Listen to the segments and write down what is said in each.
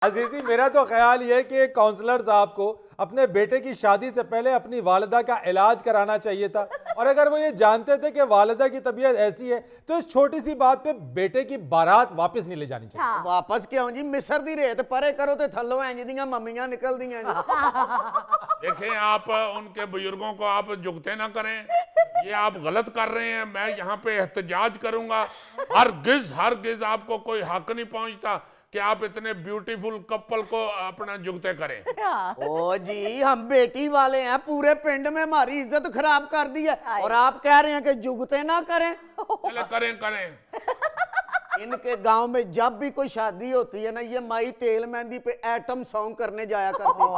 अजीजी, मेरा तो ख्याल ये है कि काउंसलर साहब को अपने बेटे की शादी से पहले अपनी वालिदा का इलाज कराना चाहिए था। और अगर वो ये जानते थे कि वालिदा की तबीयत ऐसी है तो इस छोटी सी बात पे बेटे की बारात वापस नहीं ले जानी चाहिए। हाँ। वापस क्यों जी? मिस्र दी रेत परे करो तो थल्लों इंज दियां मम्मियां निकल दियां जी। देखें, आप उनके बुजुर्गों को आप झुकते ना करें, ये आप गलत कर रहे हैं। मैं यहाँ पे एहतजाज करूंगा। हरगिज आपको कोई हक नहीं पहुंचता कि आप इतने ब्यूटीफुल कपल को अपना झुकते करें। ओ जी, हम बेटी वाले हैं, पूरे पिंड में हमारी इज्जत खराब कर दी है और आप कह रहे हैं कि जुगते ना करें। चले करें। इनके गांव में जब भी कोई शादी होती है ना, ये माई तेल मेहंदी पे एटम सॉन्ग करने जाया करती है।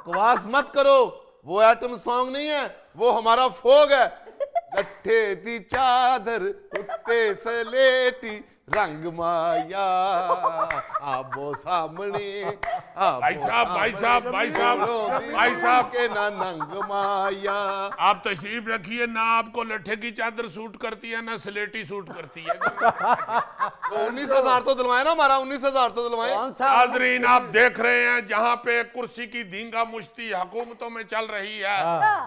बकवास मत करो, वो एटम सॉन्ग नहीं है, वो हमारा फोग है। लट्ठे दी चादर उत्ते सलेटी रंग माया आबो सामने भाई साहब के ना नंग माया। आप तशरीफ रखिए ना। आपको लट्ठे की चादर सूट करती है ना स्लेटी सूट करती है। तो 19,000 तो दिलवाए ना, हमारा 19,000 तो दिलवाए। कौन सा? नाज़रीन, आप देख रहे हैं जहां पे कुर्सी की धींगा मुश्ती हुकूमतों में चल रही है,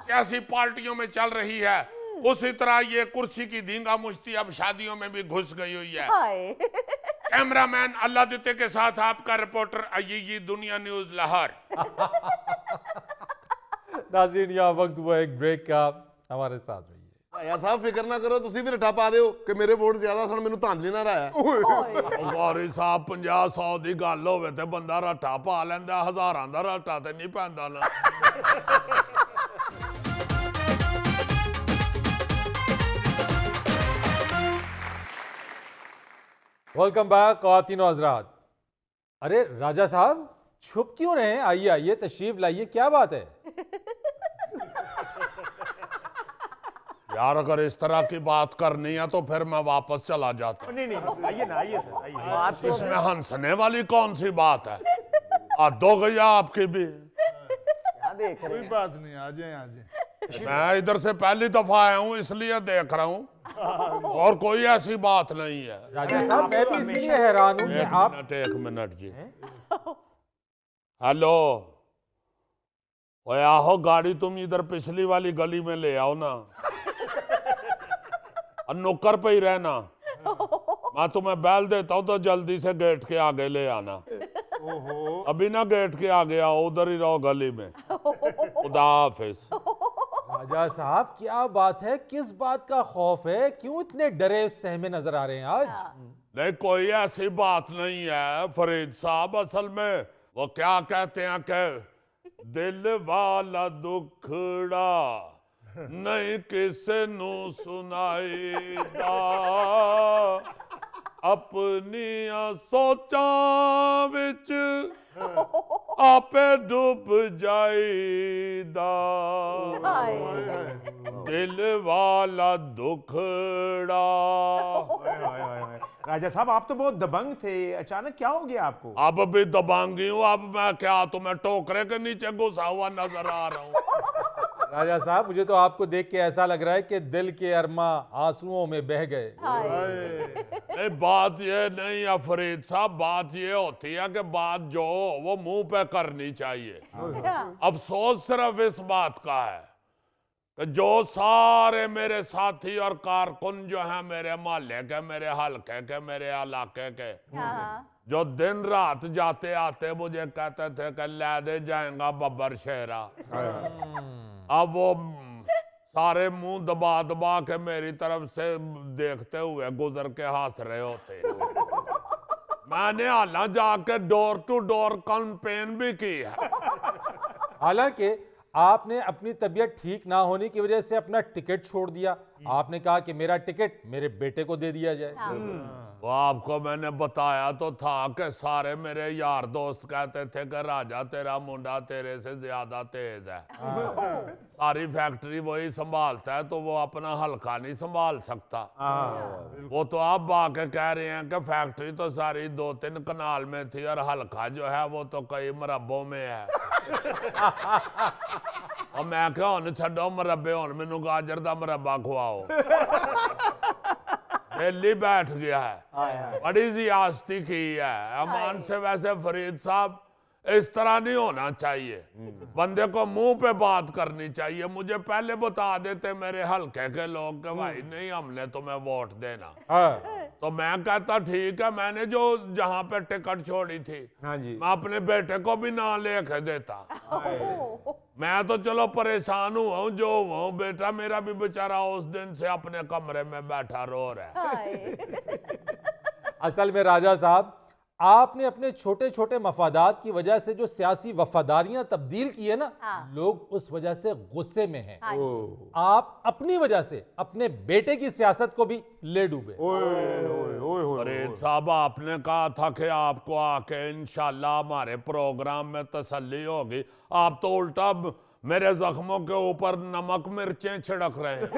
सियासी पार्टियों में चल रही है, उसी तरह ये कुर्सी की धींगा मुश्ती अब शादियों में भी घुस गई हुई है। कैमरामैन अल्लाह दिते के साथ आपका रिपोर्टर अय्यी, दुनिया न्यूज लाहौर। नाज़रीन, यहाँ वक्त हुआ एक ब्रेक का, हमारे साथ रहिए। भाया साहब फिक्र ना करो, तुसी भी रटा पा दियो कि मेरे वोट ज्यादा सन, मैनू धांधली ना रहा है। गौरी साहब 50-100 की गल होवे ते बंदा रट्टा पा लैंदा, हज़ारां दा रट्टा ते नहीं पैंदा ना। वेलकम बैक ख़वातीन और हज़रात। अरे राजा साहब, छुप क्यों रहे हैं? आइए आइए, तशरीफ लाइए, क्या बात है? यार, अगर इस तरह की बात करनी है तो फिर मैं वापस चला जाता। नहीं आइए ना, आइए सर, आइए। बात तो इसमें हंसने वाली कौन सी बात है? हद हो गई आपकी भी। क्या देख रहे कोई हैं? बात नहीं, आ जाए। मैं इधर से पहली दफा आया हूँ इसलिए देख रहा हूँ, और कोई ऐसी बात नहीं है। राजा साहब, मैं भी इसीलिए हैरान हूँ कि आप एक मिनट जी। हेलो, ओए आहो, गाड़ी तुम इधर पिछली वाली गली में ले आओ ना, और नुक्कर पे ही रहना। मैं तुम्हें बैल देता हूँ तो जल्दी से गेट के आगे ले आना। अभी ना गेट के आगे आओ, उधर ही रहो गली में। खुदा हाफिज। राजा साहब, क्या बात है? किस बात का खौफ है? क्यों इतने डरे सहमे नजर आ रहे हैं आज? नहीं, कोई ऐसी बात नहीं है फरीद साहब। असल में वो क्या कहते हैं कि दिल वाला दुखड़ा नहीं किसे नू सुनाईदा, अपनिया सोचां विच आपे डूब जाईदा, दिल वाला दुखड़ा। राजा साहब, आप तो बहुत दबंग थे, अचानक क्या हो गया आपको? अब भी दबांगी हूँ। अब मैं क्या तुम्हें टोकरे के नीचे घुसा हुआ नजर आ रहा हूँ? राजा साहब, मुझे तो आपको देख के ऐसा लग रहा है कि दिल के अरमा आंसुओं में बह गए। नहीं, बात ये नहीं है फरीद साहब, बात ये होती है कि बात जो हो वो मुंह पे करनी चाहिए। अफसोस सिर्फ इस बात का है कि जो सारे मेरे साथी और कारकुन जो हैं मेरे मोहल्ले के, मेरे हल्के के, मेरे इलाके के, जो दिन रात जाते आते मुझे कहते थे कि ले दे जाएगा बब्बर शेरा, अब वो सारे मुंह दबा दबा के मेरी तरफ से देखते हुए गुजर के हंस रहे होते। मैंने हालां जाके डोर टू डोर कैंपेन भी की है। हालांकि आपने अपनी तबीयत ठीक ना होने की वजह से अपना टिकट छोड़ दिया। आपने कहा कि मेरा टिकट मेरे बेटे को दे दिया जाए। वो आपको मैंने बताया तो था कि सारे मेरे यार दोस्त कहते थे कि राजा तेरा मुंडा तेरे से ज्यादा तेज है, सारी फैक्ट्री वही संभालता है, तो वो अपना हल्का नहीं संभाल सकता। वो तो आप आके कह रहे हैं कि फैक्ट्री तो सारी 2-3 कनाल में थी और हल्का जो है वो तो कई मरब्बों में है। और मैं क्या, हुन छड्डो मरब्बे, हुन मैनू गाजर दा मरब्बा खवाओ। दिल्ली बैठ गया है, बड़ी जियादती की है अमान से। वैसे फरीद साहब इस तरह नहीं होना चाहिए, बंदे को मुंह पे बात करनी चाहिए। मुझे पहले बता देते मेरे हल्के के लोग कि भाई नहीं हमने तुम्हें वोट देना, हाँ। तो मैं कहता ठीक है, मैंने जो जहां पे टिकट छोड़ी थी हाँ जी। मैं अपने बेटे को भी ना लेके देता। मैं तो चलो परेशान हुआ हूँ जो हुआ हूँ, बेटा मेरा भी बेचारा उस दिन से अपने कमरे में बैठा रो रहा है। असल में राजा साहब, आपने अपने छोटे छोटे मफादात की वजह से जो सियासी वफादारियां तब्दील की है ना, लोग उस वजह से गुस्से में हैं। आप अपनी वजह से अपने बेटे की सियासत को भी ले डूबे। फरीद साहब आपने कहा था कि आपको आके इंशाल्लाह हमारे प्रोग्राम में तसल्ली होगी, आप तो उल्टा मेरे जख्मों के ऊपर नमक मिर्चें छिड़क रहे हैं।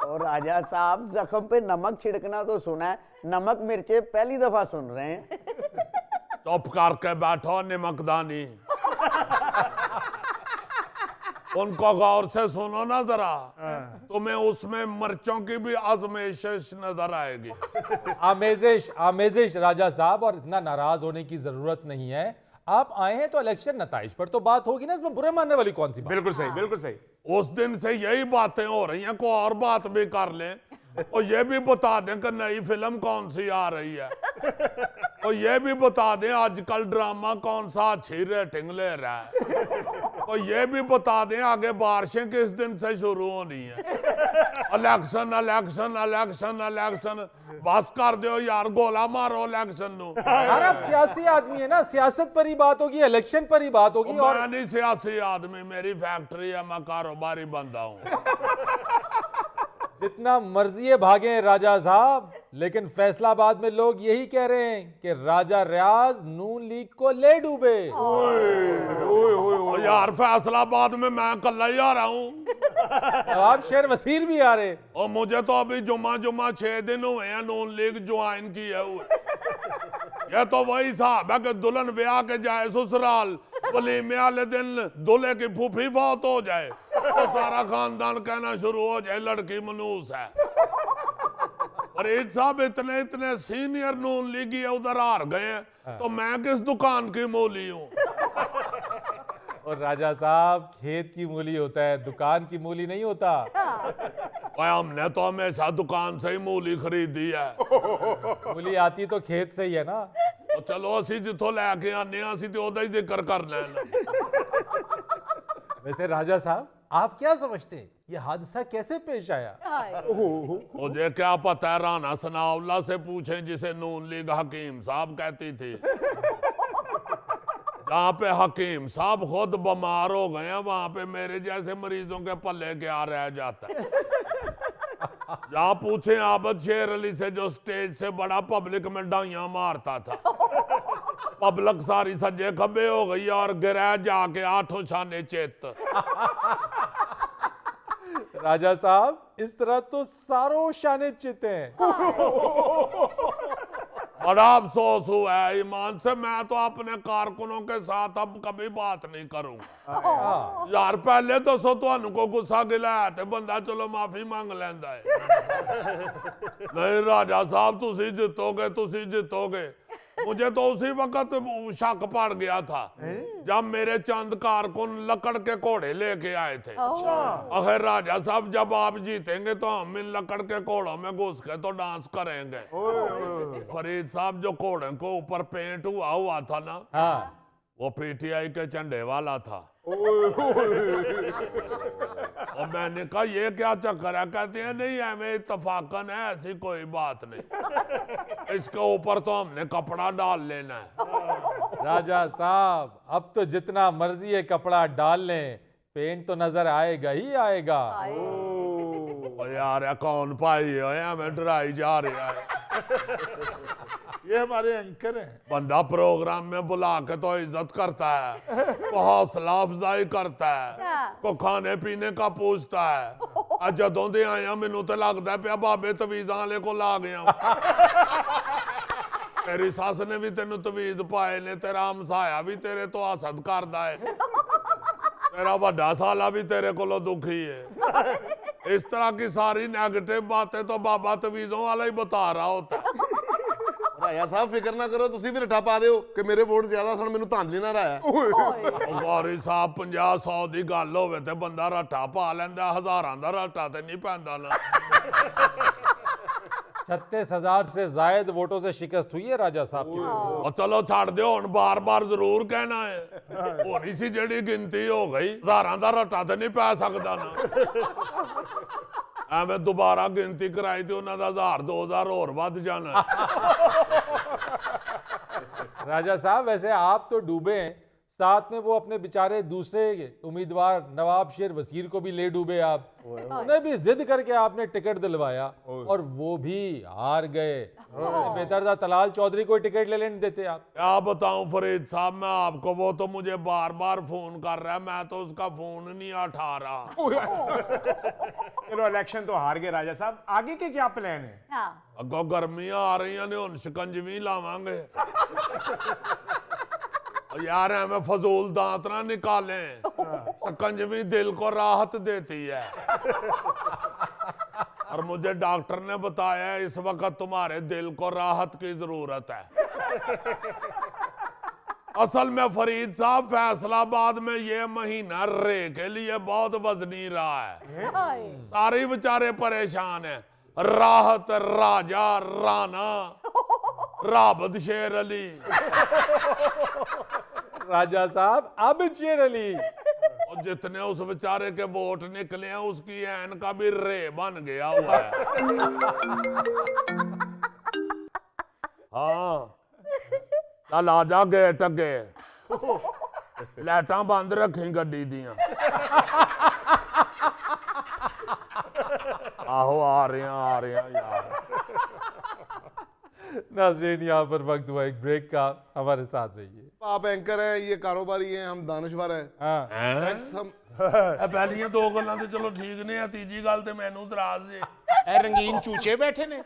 और राजा साहब जख्म पे नमक छिड़कना तो सुना है, नमक मिर्चे पहली दफा सुन रहे हैं। चुप करके बैठो नमकदानी, उनको गौर से सुनो ना जरा, तुम्हें उसमें मिर्चों की भी आजमाइश नजर आएगी। आमेजिश आमेजिश राजा साहब, और इतना नाराज होने की जरूरत नहीं है। आप आए हैं तो इलेक्शन नताइज पर तो बात होगी ना, इसमें बुरे मानने वाली कौन सी बात? बिल्कुल सही, बिल्कुल सही। उस दिन से यही बातें हो रही हैं, कोई और बात भी कर लें और ये भी बता दें कि नई फिल्म कौन सी आ रही है, और ये भी बता दें आजकल ड्रामा कौन सा अच्छी रेटिंग ले रहा है, और ये भी बता दें आगे बारिशें किस दिन से शुरू होनी है। इलेक्शन इलेक्शन इलेक्शन इलेक्शन, बस कर दो यार, गोला मारो इलेक्शन नू। यार आप सियासी आदमी है ना, सियासत पर ही बात होगी, इलेक्शन पर ही बात होगी। और मैं नहीं सियासी आदमी, मेरी फैक्ट्री है, मैं कारोबारी बंदा हूँ। जितना मर्जी है भागे राजा साहब, लेकिन फैसलाबाद में लोग यही कह रहे हैं कि राजा रियाज नून लीग को ले डूबे। ओ यार फैसलाबाद में मैं कल्ला ही आ रहा हूँ, आप शेर वसीर भी आ रहे। और मुझे तो अभी जुमा 6 दिन हुए हैं नून लीग ज्वाइन की है हुए। ये तो वही हिसाब है कि दुल्हन ब्याह के जाए ससुराल, वलीमे वाले दिन दूल्हे की फूफी बहुत हो जाए तो सारा खानदान कहना शुरू हो जाए लड़की मनूस है। और एक साहब इतने इतने सीनियर नून लीगी उधर हार गए हैं, तो मैं किस दुकान की मूली हूँ? और राजा साहब, खेत की मूली होता है, दुकान की मूली नहीं होता। भाई हमने तो हमेशा दुकान से ही मूली खरीदी है। मूली आती तो खेत से ही है ना। तो चलो असी जिथों लैके आने असी तो ओदा ही जिक्र कर लेना। वैसे राजा साहब, आप क्या समझते हैं ये हादसा कैसे पेश आया? मुझे क्या पता है, राना सनाउल्ला से पूछें जिसे नून लीग हकीम साहब कहती थी। जहाँ पे हकीम साहब खुद बीमार हो गए हैं, वहां पे मेरे जैसे मरीजों के पल्ले क्या रह जाता है। जहाँ पूछे आबद शेर अली से जो स्टेज से बड़ा पब्लिक में डाइयां मारता था, पब्लिक सारी सज्जे खब्बे हो गई और गिरा जाके 8 शाने चित। राजा साहब, इस तरह तो सारों शाने चित हैं। बड़ा अफसोस हुआ है ईमान से, मैं तो अपने कारकुनों के साथ अब कभी बात नहीं करूंगा। यार पहले दसो तो को गुस्सा गिला है तो बंदा चलो माफी मांग लेंदा है। नहीं राजा साहब, तुसी जितोगे। मुझे तो उसी वक्त शक पड़ गया था जब मेरे चंद कारकुन लकड़ के घोड़े लेके आए थे। अगर राजा साहब, जब आप जीतेंगे तो हम इन लकड़ के घोड़ों में घुस के तो डांस करेंगे। फरीद साहब, जो घोड़े को ऊपर पेंट हुआ था ना, हाँ। वो पीटीआई के झंडे वाला था। और मैंने कहा ये क्या चक्कर है? कहते हैं नहीं हमें इत्तफाकन है, ऐसी कोई बात नहीं, इसके ऊपर तो हमने कपड़ा डाल लेना है। राजा साहब, अब तो जितना मर्जी है कपड़ा डाल लें, पेंट तो नजर आएगा ही आएगा। ओ यार कौन पाई है, हमें डराई जा रहा है। ये हमारे एंकर हैं। बंदा प्रोग्राम में बुला के तो इज्जत करता है, को हौसला अफजाई करता है, को खाने पीने का पूछता है। जदों दे आया मैनू तो लगता पे बाबे तवीज़ां वाले को ला गया। तेरी सस ने भी तेन तवीज़ पाए ने, तेरा हमसाया भी तेरे तो हसद करदा है, तेरा वड्डा साला भी तेरे कोलों दुखी है। इस तरह की सारी नेगेटिव बातें तो बाबा तवीजों वाला ही बता रहा होता है। ਰਾਇਆ ਸਾਹਿਬ ਫਿਕਰ ਨਾ ਕਰੋ, ਤੁਸੀਂ ਵੀ ਰੱਠਾ ਪਾ ਦਿਓ ਕਿ ਮੇਰੇ ਵੋਟ ਜ਼ਿਆਦਾ ਸਨ, ਮੈਨੂੰ ਧਾਂਦਲੀ ਨਾ ਰਾਇਆ। ਗੌਰੀ ਸਾਹਿਬ 50-100 ਦੀ ਗੱਲ ਹੋਵੇ ਤੇ ਬੰਦਾ ਰੱਟਾ ਪਾ ਲੈਂਦਾ, ਹਜ਼ਾਰਾਂ ਦਾ ਰੱਟਾ ਤੇ ਨਹੀਂ ਪੈਂਦਾ ਨਾ। 36,000 से जायद वोटों से शिकस्त हुई है राजा साहब की। ਉਹ ਚਲੋ ਛੱਡ ਦਿਓ, ਹੁਣ ਬਾਰ-ਬਾਰ ਜ਼ਰੂਰ ਕਹਿਣਾ ਹੈ। ਹੋਣੀ ਸੀ ਜਿਹੜੀ ਗਿਣਤੀ ਹੋ ਗਈ, ਹਜ਼ਾਰਾਂ ਦਾ ਰੱਟਾ ਤੇ ਨਹੀਂ ਪੈ ਸਕਦਾ ਨਾ। ਐਵੇਂ ਦੁਬਾਰਾ ਗਿਣਤੀ ਕਰਾਈ ਤੇ ਉਹਨਾਂ ਦਾ 1000-2000 ਹੋਰ ਵੱਧ ਜਾਣਾ। राजा साहब वैसे आप तो डूबे हैं, साथ में वो अपने बेचारे दूसरे उम्मीदवार नवाब शेर वसीर को भी ले डूबे आप। उन्हें भी जिद करके आपने टिकट दिलवाया और वो भी हार गए। बेहतर था तलाल चौधरी को टिकट ले लेने देते आप। क्या बताऊं फरीद साहब मैं आपको, वो तो मुझे बार-बार फोन कर रहा है, मैं तो उसका फोन नहीं उठा रहा। चलो इलेक्शन तो हार गए राजा साहब, आगे के क्या प्लान है? हाँ। ਅੱਗੋਂ ਗਰਮੀਆਂ ਆ ਰਹੀਆਂ ਨੇ, ਹੁਣ ਸ਼ਿਕੰਜਵੀ ਲਾਵਾਂਗੇ। यार हमें फजूल दांत ना निकाले, शिकंजवी दिल को राहत देती है। और मुझे डॉक्टर ने बताया इस वक्त तुम्हारे दिल को राहत की जरूरत है। असल में फरीद साहब फैसलाबाद में ये महीना रे के लिए बहुत वजनी रहा है। हाय। सारे बेचारे परेशान हैं। राहत, राजा, राना, राबत शेर अली। राजा साहब अब शेर अली। और जितने उस बेचारे के वोट निकले हैं उसकी ऐन का भी रे बन गया हुआ है। हाँ चल आजा गेट अगे, लाइटां बंद रखी गड्डी दियां। आहो आ रहे हैं यार। नाज़रीन यहाँ पर वक्त हुआ एक ब्रेक का, हमारे साथ रहिए। आप एंकर हैं, ये कारोबारी हैं, हम दानश्वर हैं। हाँ टैक्स हम पहलियां दो गल्लां ते चलो ठीक ने, तीजी गल ते मैनू इतराज जे। ए रंगीन चूचे बैठे ने।